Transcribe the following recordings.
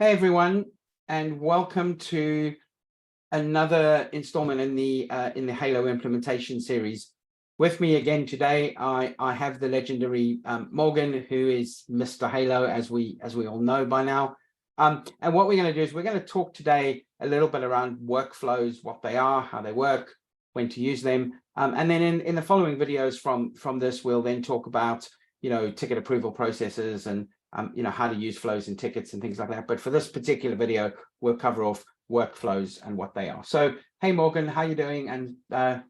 Hey everyone, and welcome to another installment in the Halo implementation series. With me again today, I have the legendary Morgan, who is Mr. Halo, as we all know by now. And what we're going to do is we're going to talk today a little bit around workflows, what they are, how they work, when to use them, and then in the following videos from this, we'll then talk about ticket approval processes and how to use flows and tickets and things like that. But for this particular video, we'll cover off workflows and what they are. So, hey, Morgan, how you doing? And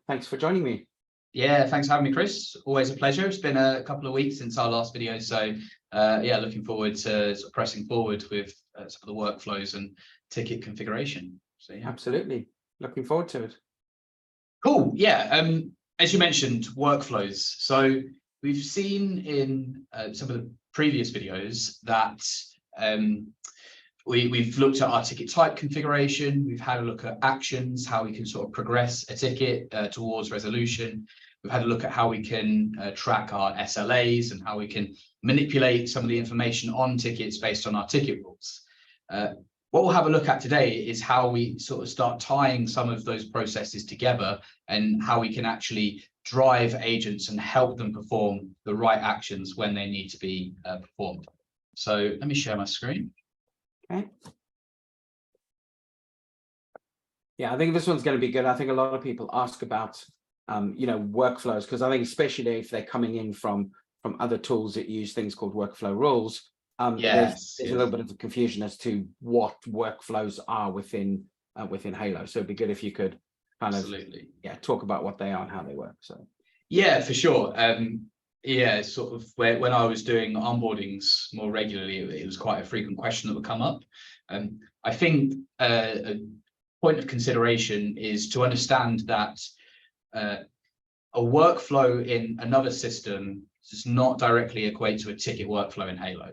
thanks for joining me. Yeah, thanks for having me, Chris. Always a pleasure. It's been a couple of weeks since our last video. So, yeah, looking forward to sort of pressing forward with some of the workflows and ticket configuration. So, yeah. Absolutely. Looking forward to it. Cool. Yeah. As you mentioned, workflows. So we've seen in some of the previous videos that we've looked at our ticket type configuration. We've had a look at actions, how we can sort of progress a ticket towards resolution. We've had a look at how we can track our SLAs and how we can manipulate some of the information on tickets based on our ticket rules. What we'll have a look at today is how we sort of start tying some of those processes together and how we can actually drive agents and help them perform the right actions when they need to be performed. So let me share my screen. Okay. Yeah, I think this one's going to be good. I think a lot of people ask about, workflows, because I think especially if they're coming in from other tools that use things called workflow rules. There's a little bit of confusion as to what workflows are within Halo. So it'd be good if you could kind of talk about what they are and how they work. So yeah, for sure. Yeah, sort of when I was doing onboardings more regularly, it was quite a frequent question that would come up. I think a point of consideration is to understand that a workflow in another system does not directly equate to a ticket workflow in Halo.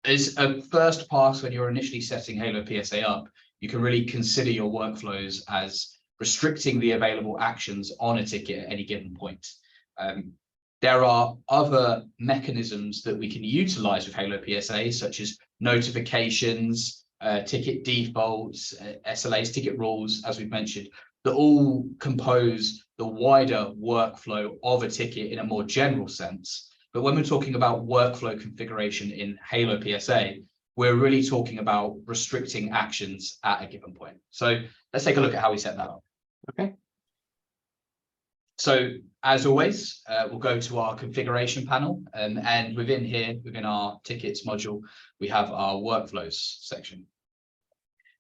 As a first pass, when you're initially setting Halo PSA up, you can really consider your workflows as restricting the available actions on a ticket at any given point. There are other mechanisms that we can utilize with Halo PSA, such as notifications, ticket defaults, SLAs, ticket rules, as we've mentioned, that all compose the wider workflow of a ticket in a more general sense. But when we're talking about workflow configuration in Halo PSA, we're really talking about restricting actions at a given point. So let's take a look at how we set that up. Okay. So as always, we'll go to our configuration panel, and within our tickets module, we have our workflows section.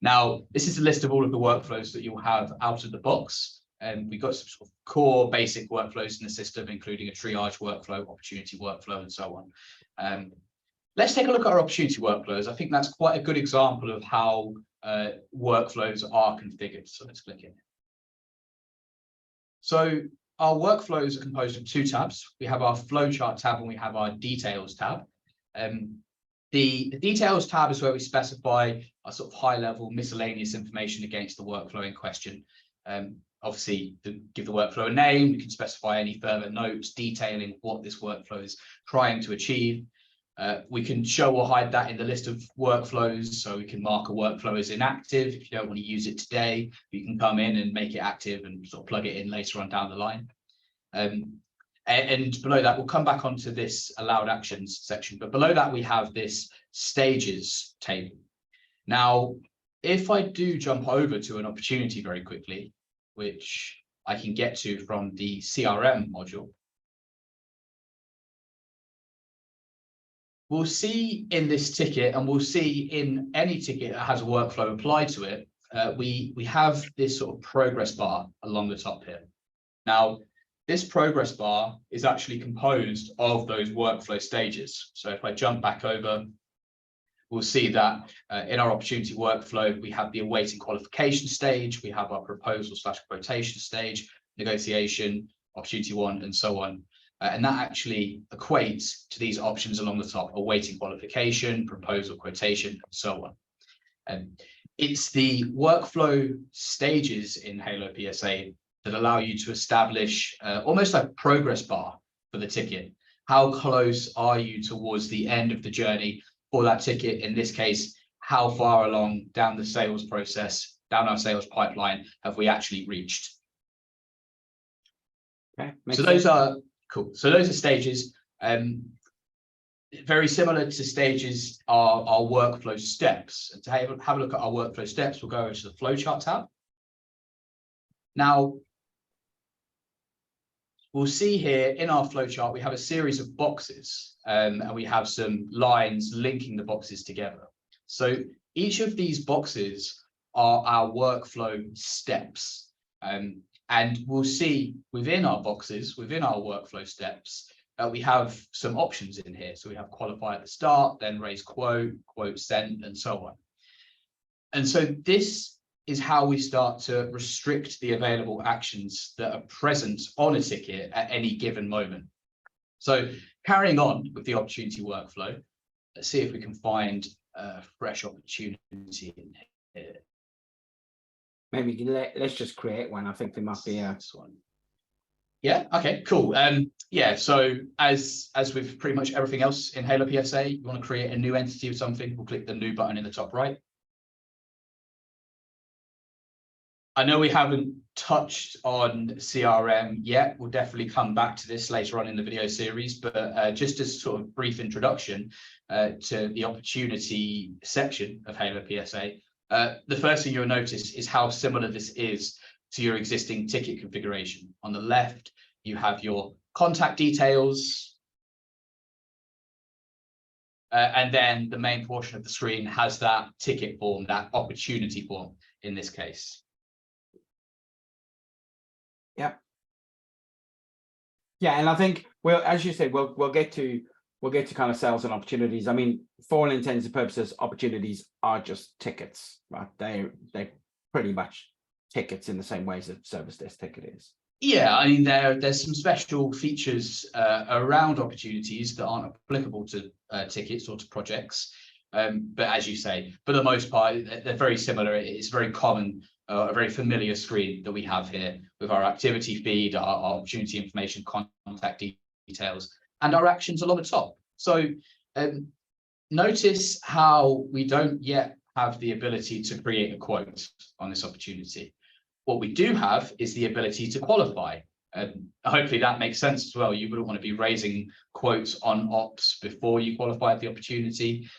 Now, this is a list of all of the workflows that you'll have out of the box. And we've got some sort of core basic workflows in the system, including a triage workflow, opportunity workflow, and so on. Let's take a look at our opportunity workflows. I think that's quite a good example of how workflows are configured. So let's click in. So our workflows are composed of two tabs. We have our flowchart tab and we have our details tab. The details tab is where we specify our sort of high-level miscellaneous information against the workflow in question. Obviously, to give the workflow a name, we can specify any further notes detailing what this workflow is trying to achieve. We can show or hide that in the list of workflows, so we can mark a workflow as inactive. If you don't want to use it today, you can come in and make it active and sort of plug it in later on down the line. And below that, we'll come back onto this allowed actions section, but below that we have this stages table. Now, if I do jump over to an opportunity very quickly, which I can get to from the CRM module, we'll see in this ticket, and we'll see in any ticket that has a workflow applied to it, we have this sort of progress bar along the top here. Now, this progress bar is actually composed of those workflow stages. So if I jump back over, we'll see that in our opportunity workflow, we have the awaiting qualification stage, we have our proposal/quotation stage, negotiation, opportunity one, and so on. And that actually equates to these options along the top: awaiting qualification, proposal, quotation, and so on. And it's the workflow stages in Halo PSA that allow you to establish almost like a progress bar for the ticket. How close are you towards the end of the journey for that ticket? In this case, how far along down the sales process, down our sales pipeline, have we actually reached. Okay, so those are cool. So those are stages. Very similar to stages are our workflow steps. And to have a look at our workflow steps, we'll go over to the flowchart tab. Now, we'll see here in our flowchart, we have a series of boxes, and we have some lines linking the boxes together. So each of these boxes are our workflow steps. And we'll see within our boxes, within our workflow steps, we have some options in here. So we have qualify at the start, then raise quote, quote sent, and so on. And so this is how we start to restrict the available actions that are present on a ticket at any given moment. So carrying on with the opportunity workflow, let's see if we can find a fresh opportunity in here. Maybe let's just create one. I think there might be this one. Yeah, okay, cool. Yeah, so as with pretty much everything else in Halo PSA, you want to create a new entity of something, we'll click the new button in the top right. I know we haven't touched on CRM yet. We'll definitely come back to this later on in the video series, but just as sort of brief introduction to the opportunity section of Halo PSA, the first thing you'll notice is how similar this is to your existing ticket configuration. On the left, you have your contact details, and then the main portion of the screen has that ticket form, that opportunity form in this case. Yeah, and I think, well, as you said, we'll get to kind of sales and opportunities. I mean, for all intents and purposes, opportunities are just tickets, right? They're pretty much tickets in the same way as a service desk ticket is. Yeah, I mean, there's some special features around opportunities that aren't applicable to tickets or to projects. But as you say, for the most part, they're very similar. It's very common, a very familiar screen that we have here with our activity feed, our opportunity information, contact details, and our actions along the top. So notice how we don't yet have the ability to create a quote on this opportunity. What we do have is the ability to qualify. Hopefully that makes sense as well. You wouldn't want to be raising quotes on ops before you qualify the opportunity.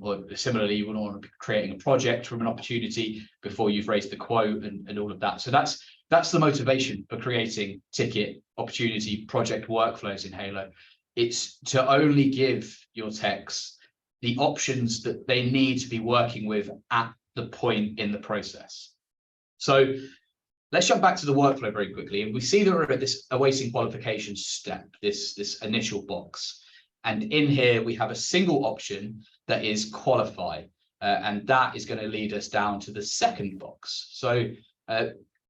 Or similarly, you wouldn't want to be creating a project from an opportunity before you've raised the quote and all of that. So that's the motivation for creating ticket, opportunity, project workflows in Halo. It's to only give your techs the options that they need to be working with at the point in the process. So let's jump back to the workflow very quickly. And we see that we're at this awaiting qualification step, this initial box. And in here, we have a single option that is qualify. And that is going to lead us down to the second box. So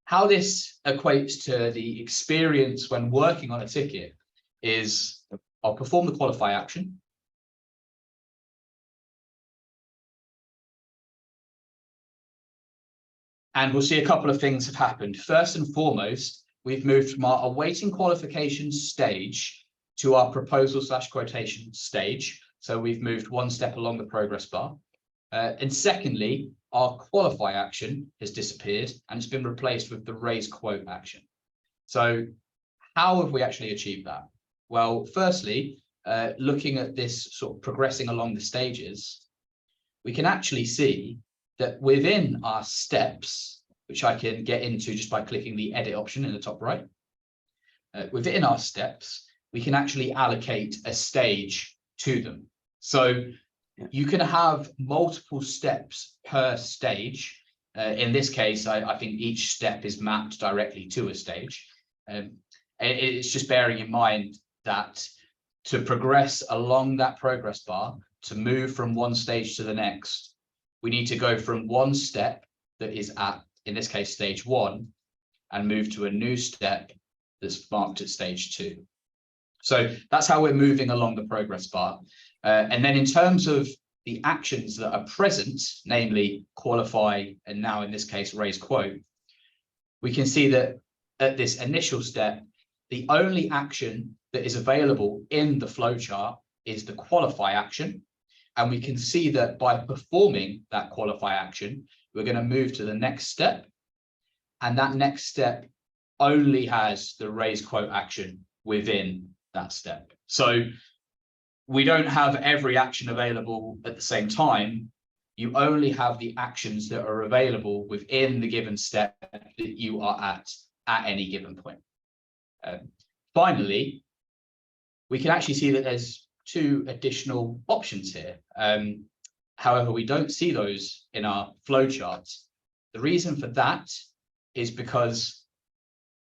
how this equates to the experience when working on a ticket is I'll perform the qualify action. And we'll see a couple of things have happened. First and foremost, we've moved from our awaiting qualification stage to our proposal/quotation stage. So we've moved one step along the progress bar. And secondly, our qualify action has disappeared and it's been replaced with the raise quote action. So how have we actually achieved that? Well, firstly, looking at this sort of progressing along the stages, we can actually see that within our steps, which I can get into just by clicking the edit option in the top right, within our steps, we can actually allocate a stage to them. So you can have multiple steps per stage. In this case, I think each step is mapped directly to a stage. It's just bearing in mind that to progress along that progress bar, to move from one stage to the next, we need to go from one step that is at, in this case, stage 1, and move to a new step that's marked at stage 2. So that's how we're moving along the progress bar. And then in terms of the actions that are present, namely qualify, and now in this case, raise quote, we can see that at this initial step, the only action that is available in the flowchart is the qualify action. And we can see that by performing that qualify action, we're going to move to the next step. And that next step only has the raise quote action within that step. So we don't have every action available at the same time. You only have the actions that are available within the given step that you are at any given point. Finally, we can actually see that there's 2 additional options here. However, we don't see those in our flowcharts. The reason for that is because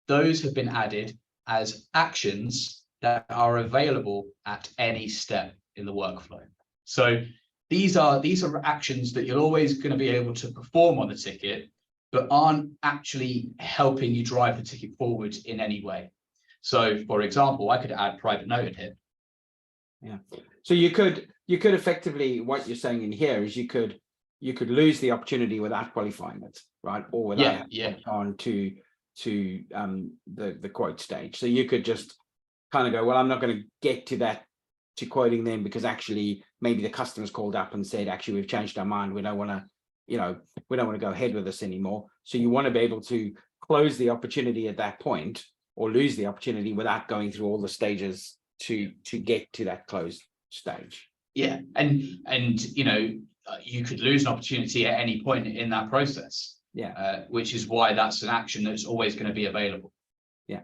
those have been added as actions that are available at any step in the workflow. So these are actions that you're always going to be able to perform on the ticket, but aren't actually helping you drive the ticket forward in any way. So, for example, I could add private note in here. Yeah. So you could effectively, what you're saying in here is you could lose the opportunity without qualifying it, right? Or without on to the quote stage. So you could just kind of go, well, I'm not going to get to quoting them because actually maybe the customer's called up and said, actually, we've changed our mind. We don't want to, we don't want to go ahead with this anymore. So you want to be able to close the opportunity at that point or lose the opportunity without going through all the stages to get to that closed stage. Yeah, and you could lose an opportunity at any point in that process. Yeah, which is why that's an action that's always going to be available. Yeah.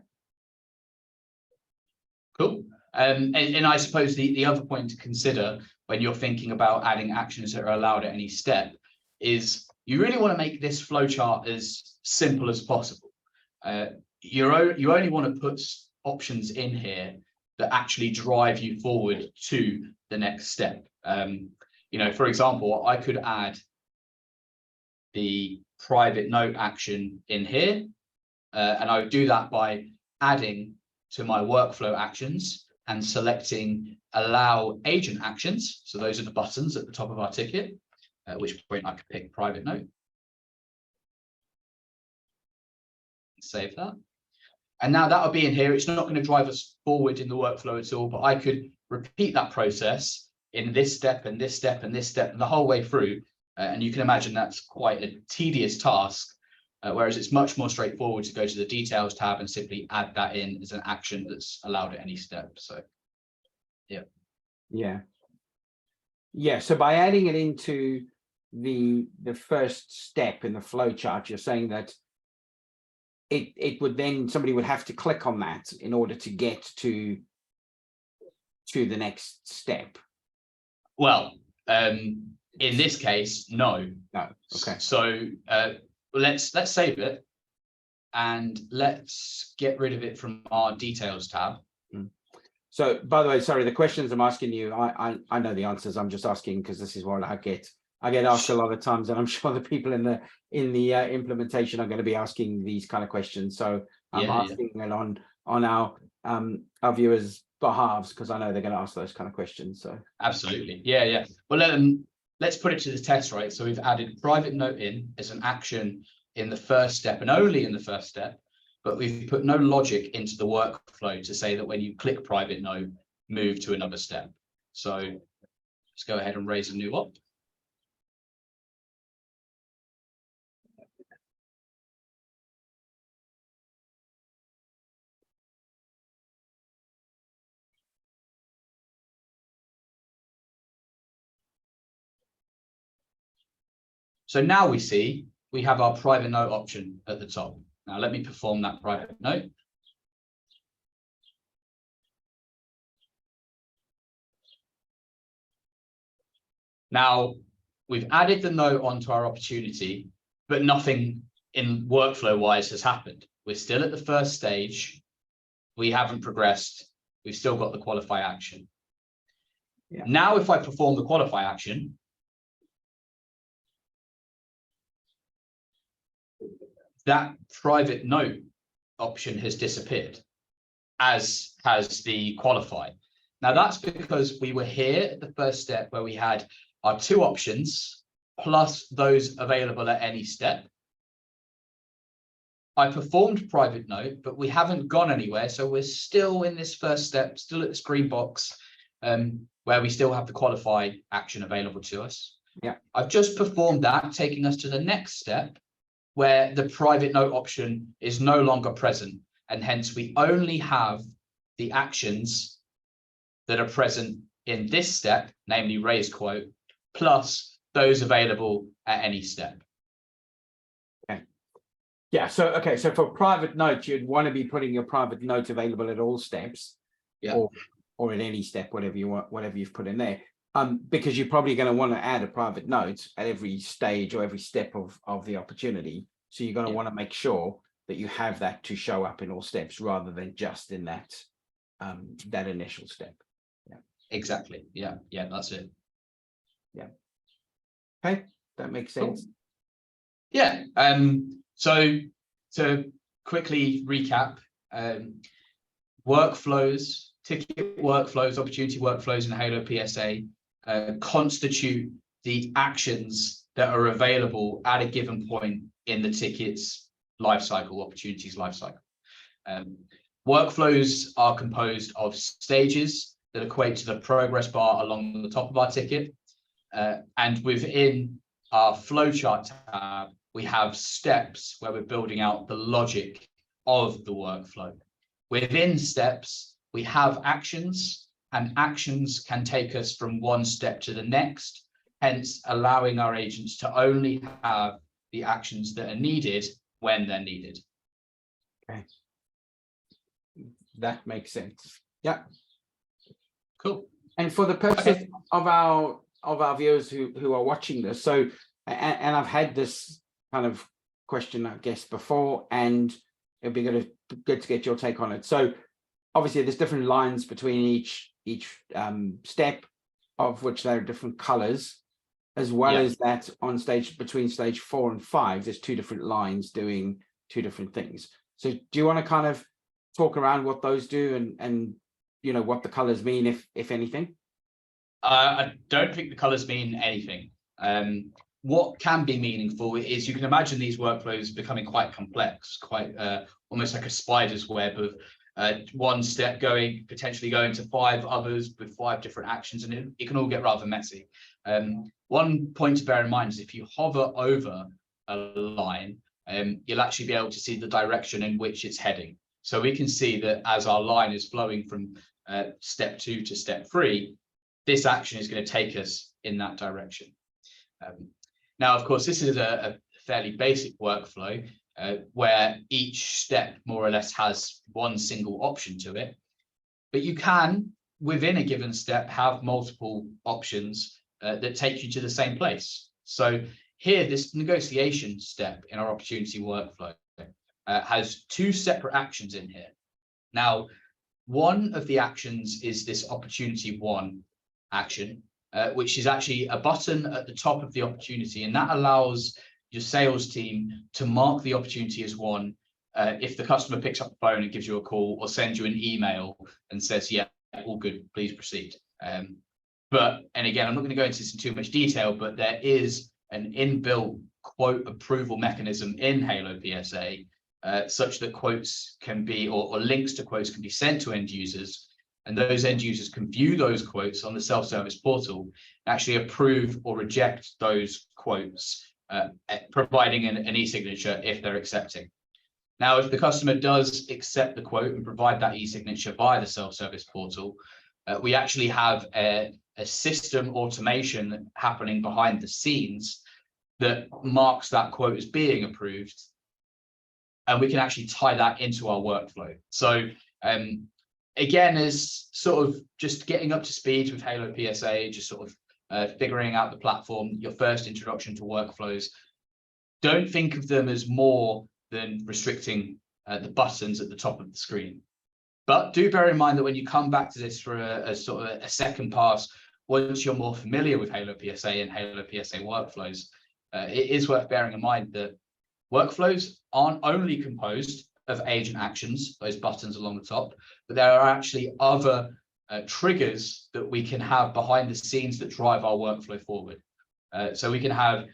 Cool. And I suppose the other point to consider when you're thinking about adding actions that are allowed at any step is you really want to make this flowchart as simple as possible. You only want to put options in here that actually drive you forward to the next step. For example, I could add the private note action in here, and I would do that by adding to my workflow actions and selecting allow agent actions. So those are the buttons at the top of our ticket, at which point I could pick private note. Save that. And now that'll be in here. It's not going to drive us forward in the workflow at all, but I could repeat that process in this step and this step and this step and the whole way through. And you can imagine that's quite a tedious task, whereas it's much more straightforward to go to the details tab and simply add that in as an action that's allowed at any step. So, yeah. So by adding it into the first step in the flow chart, you're saying that it would then somebody would have to click on that in order to get to the next step. Well, in this case, no. Okay. So let's save it and let's get rid of it from our details tab. So, by the way, sorry, the questions I'm asking you, I know the answers. I'm just asking because this is what I get asked a lot of times, and I'm sure the people in the implementation are going to be asking these kind of questions. So I'm asking it on our viewers' behalves because I know they're going to ask those kind of questions. So absolutely, yeah. Well, let's put it to the test, right? So we've added private note in as an action in the first step and only in the first step, but we've put no logic into the workflow to say that when you click private note, move to another step. So let's go ahead and raise a new op. So now we see we have our private note option at the top. Now let me perform that private note. Now we've added the note onto our opportunity, but nothing in workflow wise has happened. We're still at the first stage. We haven't progressed. We've still got the qualify action. Yeah. Now, if I perform the qualify action, that private note option has disappeared, as has the qualify. Now that's because we were here at the first step where we had our 2 options plus those available at any step. I performed private note, but we haven't gone anywhere. So we're still in this first step, still at this green box, where we still have the qualify action available to us. Yeah. I've just performed that, taking us to the next step, where the private note option is no longer present, and hence we only have the actions that are present in this step, namely raise quote, plus those available at any step. Okay. Yeah, so okay, so for private note, you'd want to be putting your private note available at all steps, Yeah. or at any step, whatever you want, whatever you've put in there. Because you're probably going to want to add a private note at every stage or every step of the opportunity. So you're going to want to make sure that you have that to show up in all steps rather than just in that that initial step. Yeah. Exactly. Yeah. Yeah, that's it. Yeah. Okay, that makes sense. Cool. Yeah. So to quickly recap, workflows, ticket workflows, opportunity workflows in Halo PSA constitute the actions that are available at a given point in the ticket's lifecycle, opportunities lifecycle. Workflows are composed of stages that equate to the progress bar along the top of our ticket. And within our flowchart tab, we have steps where we're building out the logic of the workflow. Within steps, we have actions, and actions can take us from one step to the next, hence allowing our agents to only have the actions that are needed when they're needed. Okay. That makes sense. Yeah. Cool. And for the purposes of our viewers who are watching this, so and I've had this kind of question, I guess, before, and it'd be good to get your take on it. So obviously there's different lines between each step, of which there are different colors, as well as that on between stage 4 and 5, there's 2 different lines doing 2 different things. So do you want to kind of talk around what those do and you know what the colors mean, if anything? I don't think the colors mean anything. What can be meaningful is you can imagine these workflows becoming quite complex, quite almost like a spider's web of one step potentially going to 5 others with 5 different actions, and it can all get rather messy. One point to bear in mind is if you hover over a line, you'll actually be able to see the direction in which it's heading. So we can see that as our line is flowing from step 2 to step 3, this action is going to take us in that direction. Now, of course, this is a fairly basic workflow where each step more or less has one single option to it. But you can, within a given step, have multiple options that take you to the same place. So here, this negotiation step in our opportunity workflow has 2 separate actions in here. Now, one of the actions is this opportunity 1 action, which is actually a button at the top of the opportunity, and that allows your sales team to mark the opportunity as 1 if the customer picks up the phone and gives you a call or sends you an email and says, yeah, all good, please proceed. And again, I'm not going to go into this in too much detail, but there is an inbuilt quote approval mechanism in Halo PSA such that quotes can be, or links to quotes can be sent to end users, and those end users can view those quotes on the self-service portal and actually approve or reject those quotes, providing an e-signature if they're accepting. Now, if the customer does accept the quote and provide that e-signature via the self-service portal, we actually have a system automation happening behind the scenes that marks that quote as being approved, and we can actually tie that into our workflow. So again, as sort of just getting up to speed with Halo PSA, just sort of figuring out the platform, your first introduction to workflows, don't think of them as more than restricting the buttons at the top of the screen. But do bear in mind that when you come back to this for a sort of a second pass, once you're more familiar with Halo PSA and Halo PSA workflows, it is worth bearing in mind that workflows aren't only composed of agent actions, those buttons along the top, but there are actually other triggers that we can have behind the scenes that drive our workflow forward. So we can have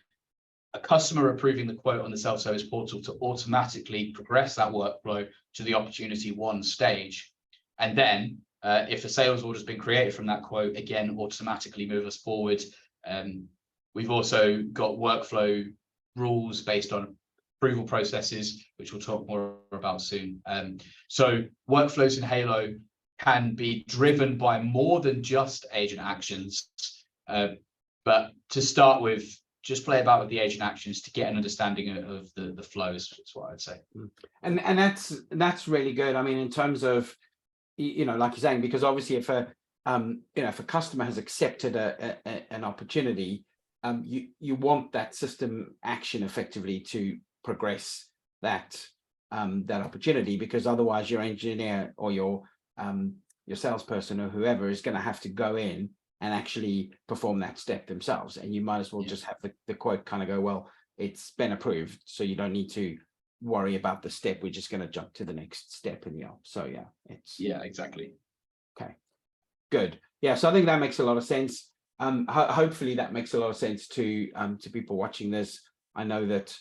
a customer approving the quote on the self-service portal to automatically progress that workflow to the opportunity 1 stage. And then If a sales order has been created from that quote, again, automatically move us forward. We've also got workflow rules based on approval processes, which we'll talk more about soon. So workflows in Halo can be driven by more than just agent actions. But to start with, just play about with the agent actions to get an understanding of the flows. That's what I'd say. And that's really good. I mean, in terms of, you know, like you're saying, because obviously if a you know, if a customer has accepted an opportunity, you want that system action effectively to progress that that opportunity, because otherwise your engineer or your salesperson or whoever is going to have to go in and actually perform that step themselves, and you might as well just have the quote kind of go, well, it's been approved, so you don't need to worry about the step, we're just going to jump to the next step in the op. So yeah, it's exactly. Okay, good. Yeah, so I think that makes a lot of sense. Hopefully that makes a lot of sense to people watching this. I know that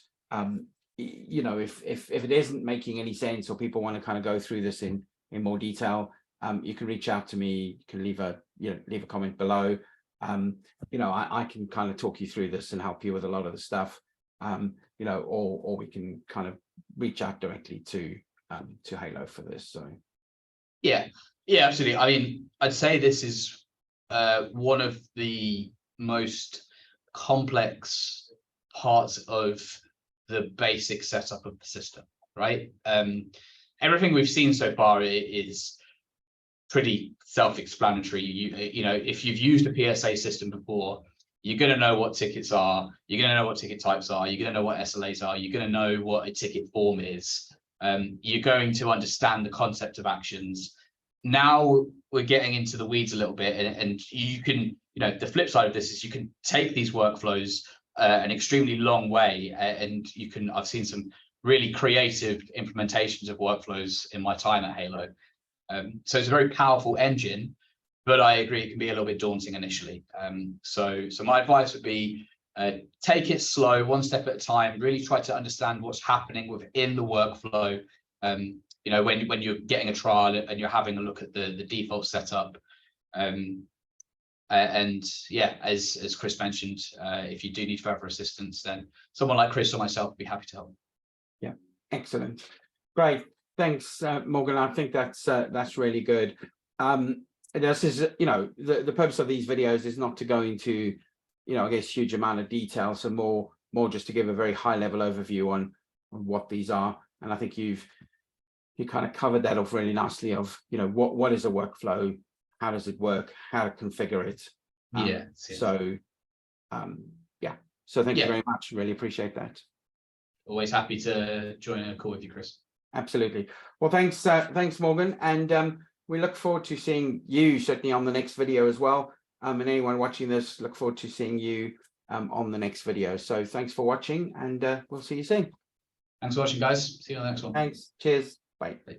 you know, if it isn't making any sense, or people want to kind of go through this in more detail, you can reach out to me. You can leave a comment below. You know, I can kind of talk you through this and help you with a lot of the stuff. You know, or we can kind of reach out directly to Halo for this. So yeah, absolutely. I mean, I'd say this is one of the most complex parts of the basic setup of the system, right? Everything we've seen so far is pretty self-explanatory. You know, if you've used a PSA system before, you're going to know what tickets are, you're going to know what ticket types are, you're going to know what SLAs are, you're going to know what a ticket form is. You're going to understand the concept of actions. Now we're getting into the weeds a little bit, and you can, you know, the flip side of this is you can take these workflows an extremely long way, and you can, I've seen some really creative implementations of workflows in my time at Halo. So it's a very powerful engine, but I agree it can be a little bit daunting initially. So my advice would be take it slow, one step at a time, really try to understand what's happening within the workflow. You know, when you're getting a trial and you're having a look at the default setup. And yeah, as Chris mentioned, if you do need further assistance, then someone like Chris or myself would be happy to help. Yeah, excellent. Great. Thanks, Morgan. I think that's really good. This is, you know, the purpose of these videos is not to go into, you know, I guess, huge amount of detail, so more just to give a very high level overview on what these are. And I think you kind of covered that off really nicely of, you know, what is a workflow, how does it work, how to configure it. So thank you very much. Really appreciate that. Always happy to join a call with you, Chris. Absolutely. Well, thanks, Morgan. And we look forward to seeing you certainly on the next video as well. And anyone watching this, look forward to seeing you on the next video. So thanks for watching, and we'll see you soon. Thanks for watching, guys. See you on the next one. Thanks. Cheers. Bye. Bye.